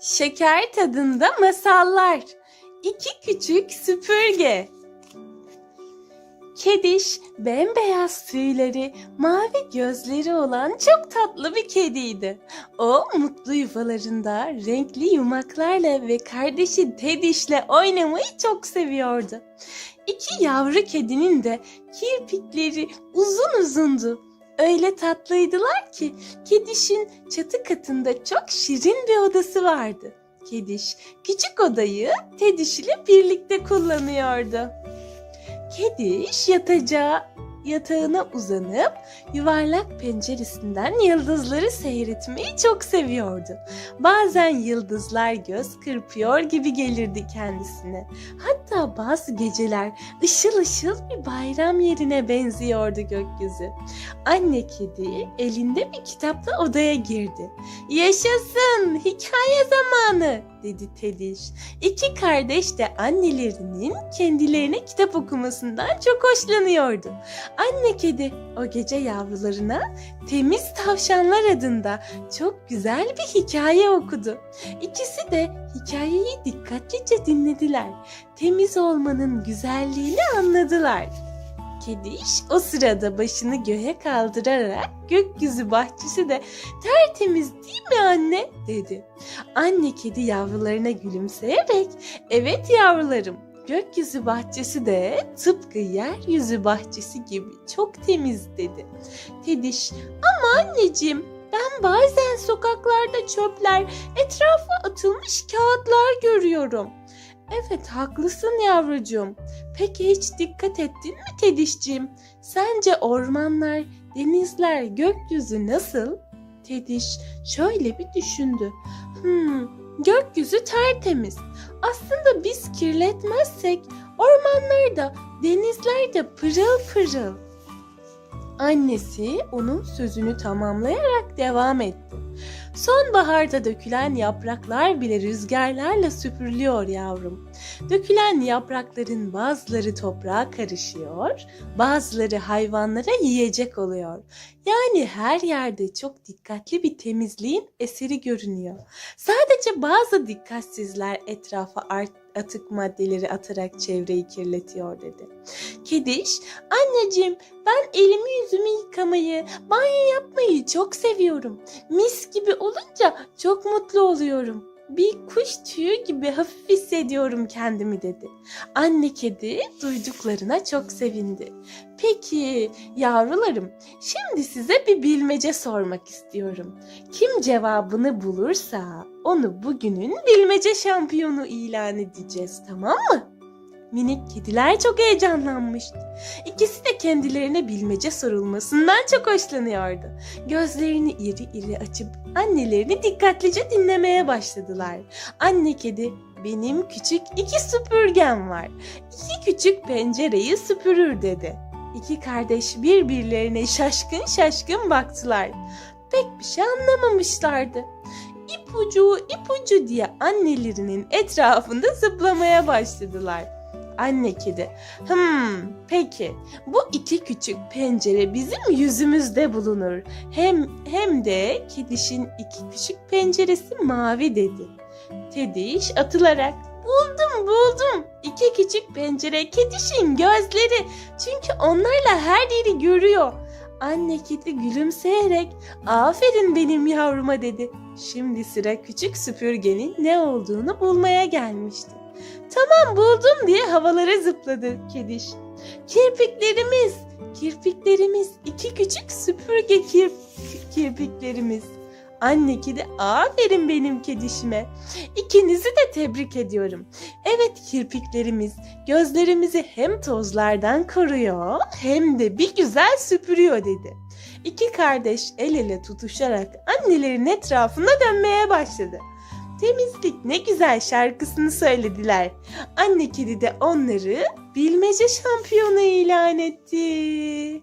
Şeker tadında masallar. İki küçük süpürge. Kediş bembeyaz tüyleri, mavi gözleri olan çok tatlı bir kediydi. O mutlu yuvalarında renkli yumaklarla ve kardeşi Tediş'le oynamayı çok seviyordu. İki yavru kedinin de kirpikleri uzun uzundu. Öyle tatlıydılar ki Kediş'in çatı katında çok şirin bir odası vardı. Kediş küçük odayı Tediş ile birlikte kullanıyordu. Kediş yatağına uzanıp yuvarlak penceresinden yıldızları seyretmeyi çok seviyordu. Bazen yıldızlar göz kırpıyor gibi gelirdi kendisine. Hatta bazı geceler ışıl ışıl bir bayram yerine benziyordu gökyüzü. Anne kedi elinde bir kitapla odaya girdi. "Yaşasın, hikaye zamanı," dedi Tediş. İki kardeş de annelerinin kendilerine kitap okumasından çok hoşlanıyordu. Anne kedi o gece yavrularına Temiz Tavşanlar adında çok güzel bir hikaye okudu. İkisi de hikayeyi dikkatlice dinlediler. Temiz olmanın güzelliğini anladılar. Kediş o sırada başını göğe kaldırarak gökyüzü bahçesi de tertemiz değil mi anne dedi. Anne kedi yavrularına gülümseyerek evet yavrularım, gökyüzü bahçesi de tıpkı yeryüzü bahçesi gibi çok temiz dedi. Tediş ama anneciğim ben bazen sokaklarda çöpler, etrafa atılmış kağıtlar görüyorum. Evet haklısın yavrucuğum. Peki hiç dikkat ettin mi Tedişciğim? Sence ormanlar, denizler, gökyüzü nasıl? Tediş şöyle bir düşündü. Gökyüzü tertemiz. Aslında biz kirletmezsek ormanlar da, denizler de pırıl pırıl. Annesi onun sözünü tamamlayarak devam etti. Sonbaharda dökülen yapraklar bile rüzgarlarla süpürülüyor yavrum. Dökülen yaprakların bazıları toprağa karışıyor, bazıları hayvanlara yiyecek oluyor. Yani her yerde çok dikkatli bir temizliğin eseri görünüyor. Sadece bazı dikkatsizler etrafa atık maddeleri atarak çevreyi kirletiyor dedi. Kediş, anneciğim ben elimi yüzümü yıkamayı, banyo yapmayı çok seviyorum. Mis gibi olunca çok mutlu oluyorum. Bir kuş tüyü gibi hafif hissediyorum kendimi dedi. Anne kedi duyduklarına çok sevindi. Peki yavrularım, şimdi size bir bilmece sormak istiyorum. Kim cevabını bulursa onu bugünün bilmece şampiyonu ilan edeceğiz, tamam mı? Minik kediler çok heyecanlanmıştı. İkisi de kendilerine bilmece sorulmasından çok hoşlanıyordu. Gözlerini iri iri açıp annelerini dikkatlice dinlemeye başladılar. Anne kedi, benim küçük iki süpürgem var. İki küçük pencereyi süpürür dedi. İki kardeş birbirlerine şaşkın şaşkın baktılar. Pek bir şey anlamamışlardı. İpucu diye annelerinin etrafında zıplamaya başladılar. Anne kedi, peki bu iki küçük pencere bizim yüzümüzde bulunur. Hem de kedişin iki küçük penceresi mavi dedi. Tediş atılarak, buldum. İki küçük pencere kedişin gözleri. Çünkü onlarla her yeri görüyor. Anne kedi gülümseyerek, aferin benim yavruma dedi. Şimdi sıra küçük süpürgenin ne olduğunu bulmaya gelmişti. Tamam buldum diye havalara zıpladı kediş. Kirpiklerimiz, iki küçük süpürge kirpiklerimiz. Anne kedi, aferin benim kedişime. İkinizi de tebrik ediyorum. Evet kirpiklerimiz gözlerimizi hem tozlardan koruyor hem de bir güzel süpürüyor dedi. İki kardeş el ele tutuşarak annelerin etrafında dönmeye başladı. Temizlik ne güzel şarkısını söylediler. Anne kedi de onları bilmece şampiyonu ilan etti.